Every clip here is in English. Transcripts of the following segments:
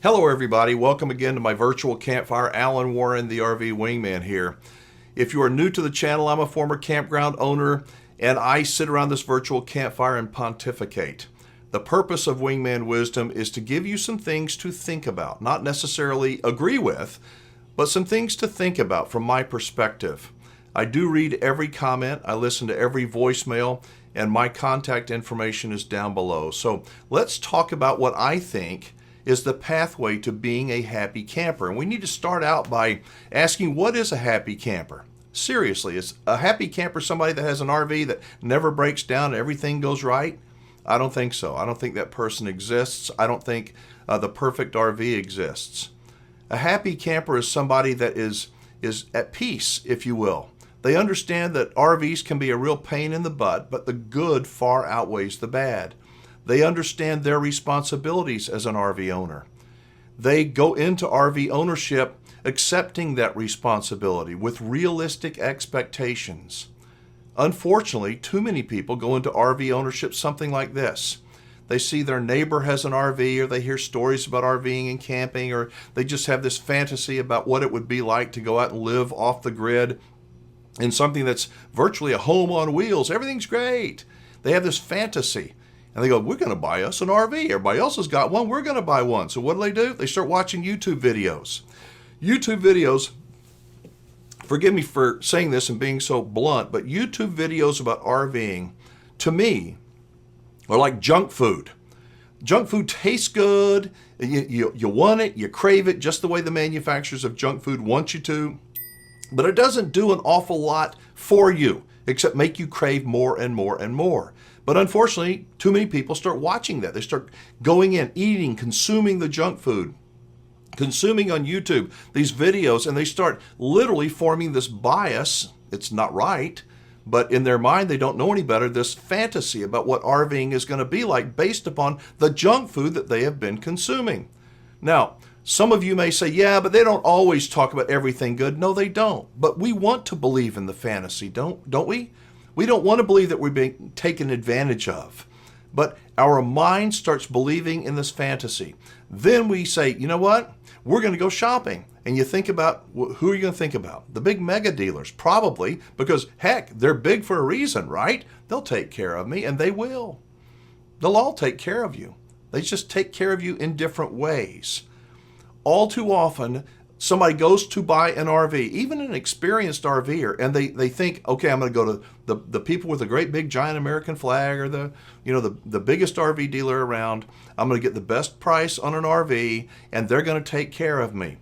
Hello everybody, welcome again to my virtual campfire. Alan Warren, the RV Wingman here. If you are new to the channel, I'm a former campground owner and I sit around this virtual campfire and pontificate. The purpose of Wingman Wisdom is to give you some things to think about, not necessarily agree with, but some things to think about from my perspective. I do read every comment, I listen to every voicemail, and my contact information is down below. So let's talk about what I think is the pathway to being a happy camper. And we need to start out by asking, what is a happy camper? Seriously, is a happy camper somebody that has an RV that never breaks down and everything goes right? I don't think so. I don't think that person exists. I don't think the perfect RV exists. A happy camper is somebody that is at peace, if you will. They understand that RVs can be a real pain in the butt, but the good far outweighs the bad. They understand their responsibilities as an RV owner. They go into RV ownership accepting that responsibility with realistic expectations. Unfortunately, too many people go into RV ownership something like this. They see their neighbor has an RV, or they hear stories about RVing and camping, or they just have this fantasy about what it would be like to go out and live off the grid in something that's virtually a home on wheels. Everything's great. They have this fantasy. And they go, we're going to buy us an RV. Everybody else has got one. We're going to buy one. So what do? They start watching YouTube videos. YouTube videos, forgive me for saying this and being so blunt, but YouTube videos about RVing, to me, are like junk food. Junk food tastes good. You want it. You crave it just the way the manufacturers of junk food want you to. But it doesn't do an awful lot for you, except make you crave more and more and more. But unfortunately, too many people start watching that. They start going in, eating, consuming the junk food, consuming on YouTube these videos, and they start literally forming this bias. It's not right, but in their mind, they don't know any better, this fantasy about what RVing is going to be like based upon the junk food that they have been consuming. Now, some of you may say, yeah, but they don't always talk about everything good. No, they don't. But we want to believe in the fantasy, don't we? We don't want to believe that we're being taken advantage of. But our mind starts believing in this fantasy. Then we say, you know what? We're going to go shopping. And you think about, who are you going to think about? The big mega dealers, probably, because heck, they're big for a reason, right? They'll take care of me, and they will. They'll all take care of you. They just take care of you in different ways. All too often, somebody goes to buy an RV, even an experienced RVer, and they think, okay, I'm going to go to the people with a great big giant American flag, or the biggest RV dealer around. I'm going to get the best price on an RV, and they're going to take care of me.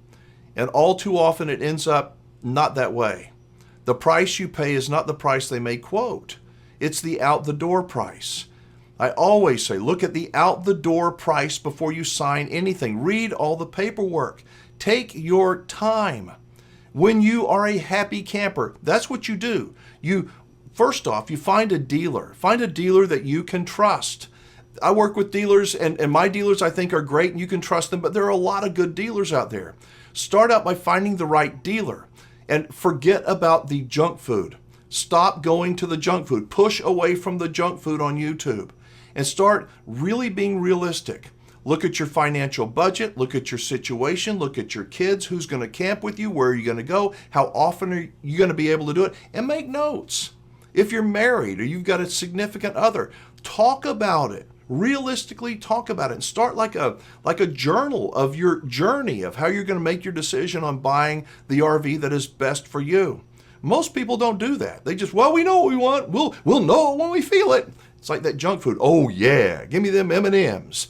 And all too often it ends up not that way. The price you pay is not the price they may quote. It's the out the door price. I always say, look at the out the door price before you sign anything. Read all the paperwork. Take your time. When you are a happy camper, that's what you do. First off, you find a dealer. Find a dealer that you can trust. I work with dealers, and my dealers I think are great, and you can trust them, but there are a lot of good dealers out there. Start out by finding the right dealer, and forget about the junk food. Stop going to the junk food. Push away from the junk food on YouTube, and start really being realistic. Look at your financial budget, look at your situation, look at your kids, who's going to camp with you, where are you going to go, how often are you going to be able to do it, and make notes. If you're married or you've got a significant other, talk about it. Realistically talk about it, and start like a journal of your journey of how you're going to make your decision on buying the RV that is best for you. Most people don't do that. They just, well, we know what we want. We'll know when we feel it. It's like that junk food. Oh yeah, give me them M&Ms.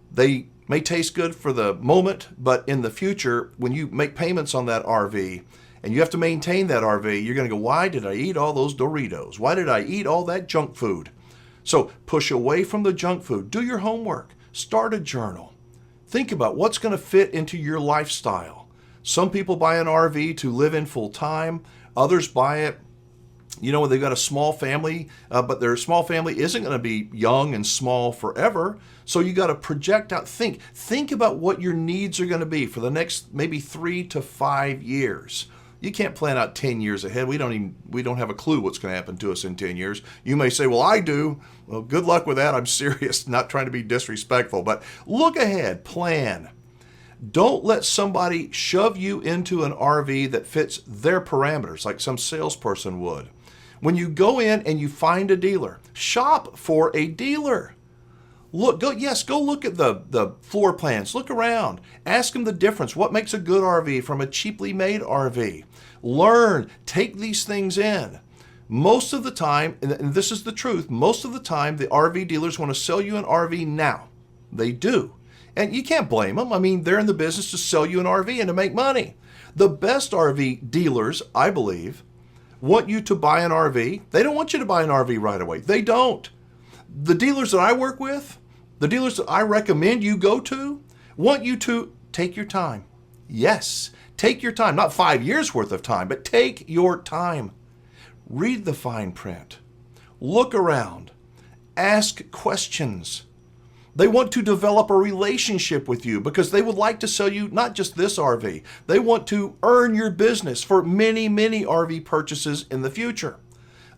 They may taste good for the moment, but in the future, when you make payments on that RV and you have to maintain that RV, you're going to go, why did I eat all those Doritos? Why did I eat all that junk food? So push away from the junk food. Do your homework. Start a journal. Think about what's going to fit into your lifestyle. Some people buy an RV to live in full time. Others buy it, when they've got a small family, but their small family isn't going to be young and small forever. So you got to project out, think about what your needs are going to be for the next maybe 3 to 5 years. You can't plan out 10 years ahead. We don't have a clue what's going to happen to us in 10 years. You may say, well, I do. Well, good luck with that. I'm serious, not trying to be disrespectful, but look ahead, plan. Don't let somebody shove you into an RV that fits their parameters like some salesperson would. When you go in and you find a dealer, shop for a dealer. Go look at the floor plans. Look around. Ask them the difference. What makes a good RV from a cheaply made RV? Learn. Take these things in. Most of the time, and this is the truth, most of the time the RV dealers want to sell you an RV now. They do. And you can't blame them. I mean, they're in the business to sell you an RV and to make money. The best RV dealers, I believe, want you to buy an RV. They don't want you to buy an RV right away. They don't. The dealers that I work with, the dealers that I recommend you go to, want you to take your time. Yes, take your time. Not 5 years worth of time, but take your time. Read the fine print. Look around. Ask questions. They want to develop a relationship with you because they would like to sell you not just this RV. They want to earn your business for many, many RV purchases in the future.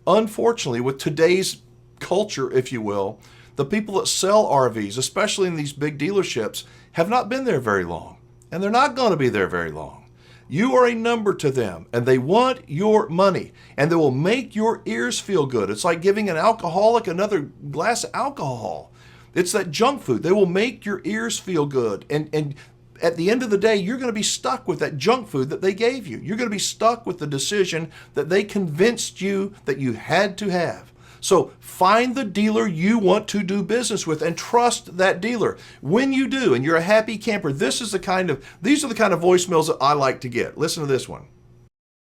Unfortunately, with today's culture, if you will, the people that sell RVs, especially in these big dealerships, have not been there very long, and they're not going to be there very long. You are a number to them, and they want your money, and they will make your ears feel good. It's like giving an alcoholic another glass of alcohol. It's that junk food. They will make your ears feel good, and at the end of the day, you're going to be stuck with that junk food that they gave you. You're going to be stuck with the decision that they convinced you that you had to have. So find the dealer you want to do business with and trust that dealer. When you do, and you're a happy camper, these are the kind of voicemails that I like to get. Listen to this one.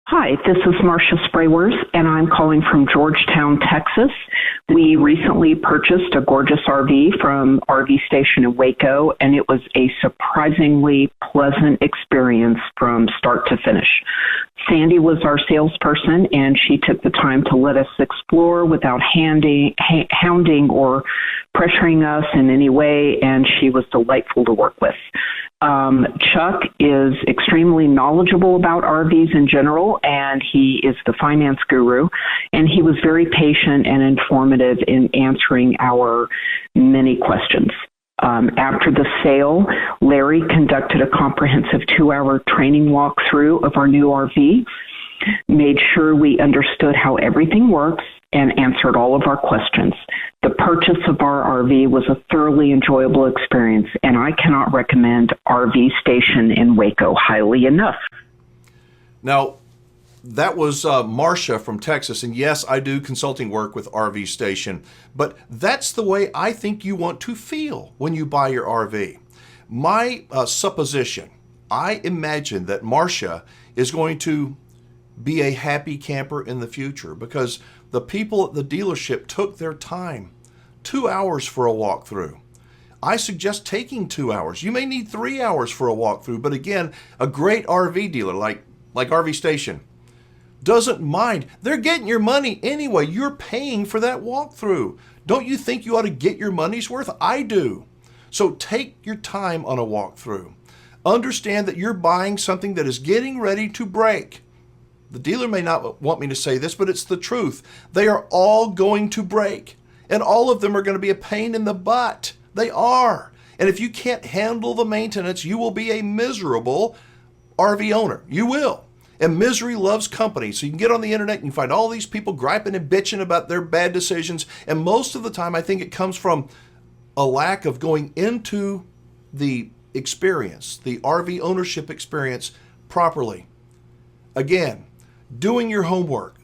Hi, this is Marcia Spraywers, and I'm calling from Georgetown, Texas. We recently purchased a gorgeous RV from RV Station in Waco, and it was a surprisingly pleasant experience from start to finish. Sandy was our salesperson, and she took the time to let us explore without hounding or pressuring us in any way, and she was delightful to work with. Chuck is extremely knowledgeable about RVs in general, and he is the finance guru, and he was very patient and informative in answering our many questions. After the sale, Larry conducted a comprehensive 2-hour training walkthrough of our new RV, made sure we understood how everything works, and answered all of our questions. The purchase of our RV was a thoroughly enjoyable experience, and I cannot recommend RV Station in Waco highly enough. Now, that was Marcia from Texas, and yes, I do consulting work with RV Station, but that's the way I think you want to feel when you buy your RV. My supposition, I imagine that Marcia is going to be a happy camper in the future because the people at the dealership took their time. 2 hours for a walkthrough. I suggest taking 2 hours. You may need 3 hours for a walkthrough, but again, a great RV dealer like RV Station doesn't mind. They're getting your money anyway. You're paying for that walkthrough. Don't you think you ought to get your money's worth? I do. So take your time on a walkthrough. Understand that you're buying something that is getting ready to break. The dealer may not want me to say this, but it's the truth. They are all going to break, and all of them are going to be a pain in the butt. They are. And if you can't handle the maintenance, you will be a miserable RV owner. You will. And misery loves company. So you can get on the internet and you find all these people griping and bitching about their bad decisions. And most of the time, I think it comes from a lack of going into the experience, the RV ownership experience properly. Again, doing your homework,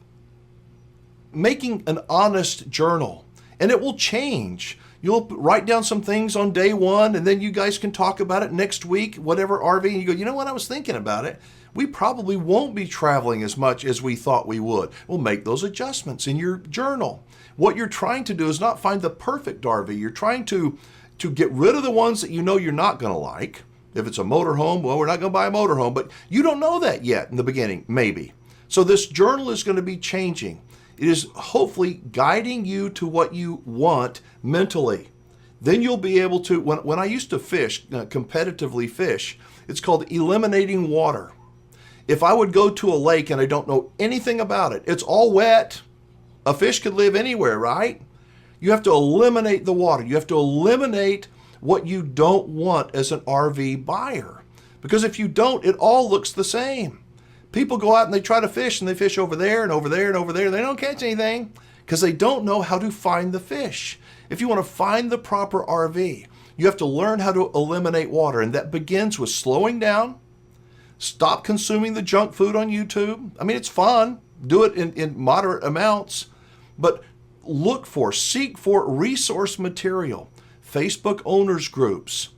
making an honest journal, and it will change. You'll write down some things on day one, and then you guys can talk about it next week, whatever RV, and you go, you know what, I was thinking about it. We probably won't be traveling as much as we thought we would. We'll make those adjustments in your journal. What you're trying to do is not find the perfect RV. You're trying to get rid of the ones that you know you're not going to like. If it's a motorhome, well, we're not going to buy a motorhome, but you don't know that yet in the beginning, maybe. So this journal is going to be changing. It is hopefully guiding you to what you want mentally. Then you'll be able to, when I used to fish, competitively fish, it's called eliminating water. If I would go to a lake and I don't know anything about it, it's all wet. A fish could live anywhere, right? You have to eliminate the water. You have to eliminate what you don't want as an RV buyer. Because if you don't, it all looks the same. People go out and they try to fish, and they fish over there and over there and over there. They don't catch anything because they don't know how to find the fish. If you want to find the proper RV, you have to learn how to eliminate water, and that begins with slowing down. Stop consuming the junk food on YouTube. I mean, it's fun. Do it in moderate amounts, but seek for resource material. Facebook owners groups.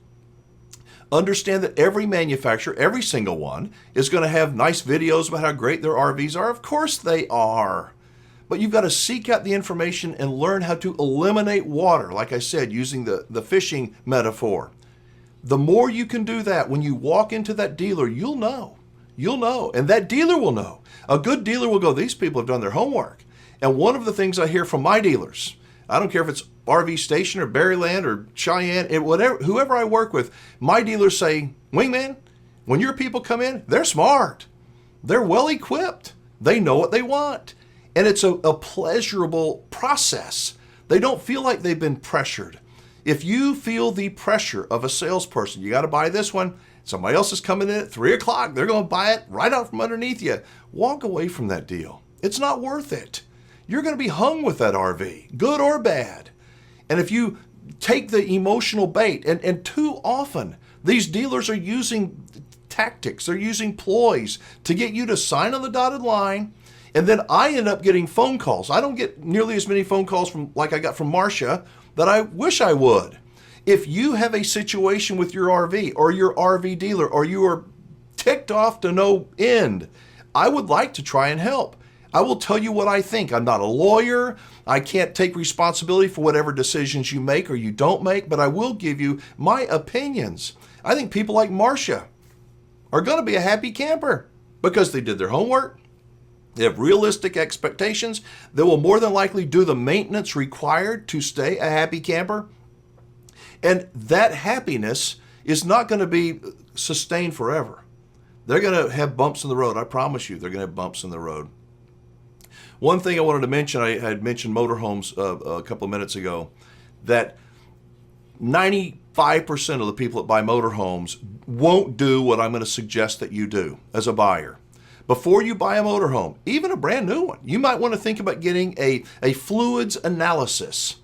Understand that every manufacturer, every single one, is going to have nice videos about how great their RVs are. Of course they are. But you've got to seek out the information and learn how to eliminate water, like I said, using the fishing metaphor. The more you can do that, when you walk into that dealer, you'll know. You'll know, and that dealer will know. A good dealer will go, these people have done their homework. And one of the things I hear from my dealers, I don't care if it's RV Station or Berryland or Cheyenne, whoever I work with, my dealers say, Wingman, when your people come in, they're smart. They're well equipped. They know what they want. And it's a pleasurable process. They don't feel like they've been pressured. If you feel the pressure of a salesperson, you got to buy this one, somebody else is coming in at 3 o'clock, they're going to buy it right out from underneath you. Walk away from that deal. It's not worth it. You're going to be hung with that RV, good or bad. And if you take the emotional bait, and too often these dealers are using tactics, they're using ploys to get you to sign on the dotted line, and then I end up getting phone calls. I don't get nearly as many phone calls like I got from Marcia that I wish I would. If you have a situation with your RV or your RV dealer, or you are ticked off to no end, I would like to try and help. I will tell you what I think. I'm not a lawyer. I can't take responsibility for whatever decisions you make or you don't make, but I will give you my opinions. I think people like Marcia are going to be a happy camper because they did their homework. They have realistic expectations. They will more than likely do the maintenance required to stay a happy camper. And that happiness is not going to be sustained forever. They're going to have bumps in the road. I promise you, they're going to have bumps in the road. One thing I wanted to mention, I had mentioned motorhomes a couple of minutes ago, that 95% of the people that buy motorhomes won't do what I'm going to suggest that you do as a buyer. Before you buy a motorhome, even a brand new one, you might want to think about getting a fluids analysis.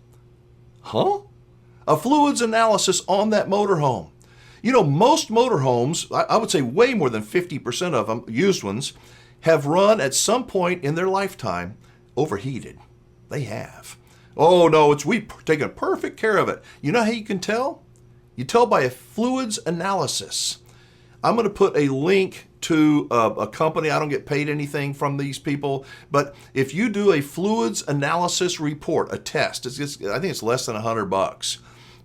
Huh? A fluids analysis on that motorhome. You know, most motorhomes, I would say way more than 50% of them, used ones, have run at some point in their lifetime overheated. They have. Oh no, we've taken perfect care of it. You know how you can tell? You tell by a fluids analysis. I'm going to put a link to a company. I don't get paid anything from these people, but if you do a fluids analysis report, a test, I think it's less than $100.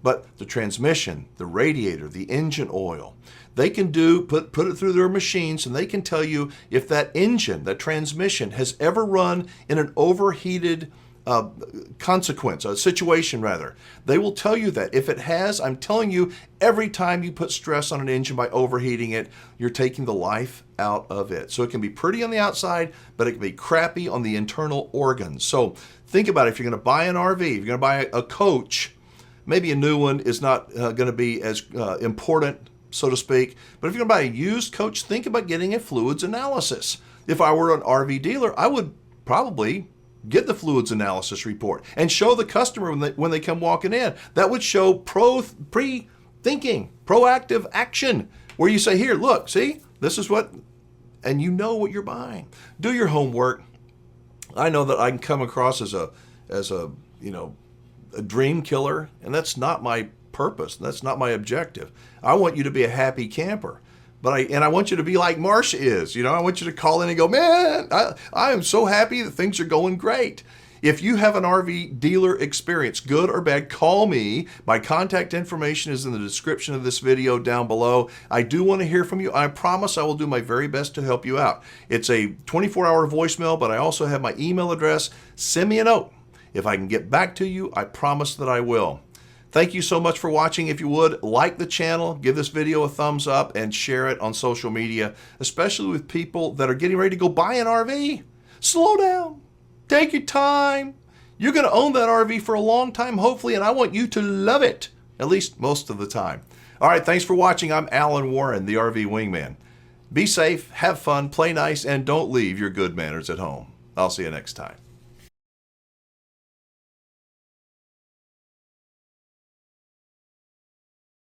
But the transmission, the radiator, the engine oil, they can put it through their machines, and they can tell you if that engine, that transmission, has ever run in an overheated situation rather. They will tell you that. If it has, I'm telling you, every time you put stress on an engine by overheating it, you're taking the life out of it. So it can be pretty on the outside, but it can be crappy on the internal organs. So think about it. If you're going to buy an RV, if you're going to buy a coach, maybe a new one is not going to be as important, so to speak. But if you're going to buy a used coach, think about getting a fluids analysis. If I were an RV dealer, I would probably get the fluids analysis report and show the customer when they come walking in. That would show pre-thinking, proactive action, where you say, here, look, see, this is what, and you know what you're buying. Do your homework. I know that I can come across as a dream killer, and that's not my purpose. That's not my objective. I want you to be a happy camper. But I want you to be like Marcia is. You know, I want you to call in and go, man, I am so happy that things are going great. If you have an RV dealer experience, good or bad, call me. My contact information is in the description of this video down below. I do want to hear from you. I promise I will do my very best to help you out. It's a 24-hour voicemail, but I also have my email address. Send me a note. If I can get back to you, I promise that I will. Thank you so much for watching. If you would, like the channel, give this video a thumbs up, and share it on social media, especially with people that are getting ready to go buy an RV. Slow down. Take your time. You're going to own that RV for a long time, hopefully, and I want you to love it. at least most of the time. All right, thanks for watching. I'm Alan Warren, the RV Wingman. Be safe, have fun, play nice, and don't leave your good manners at home. I'll see you next time.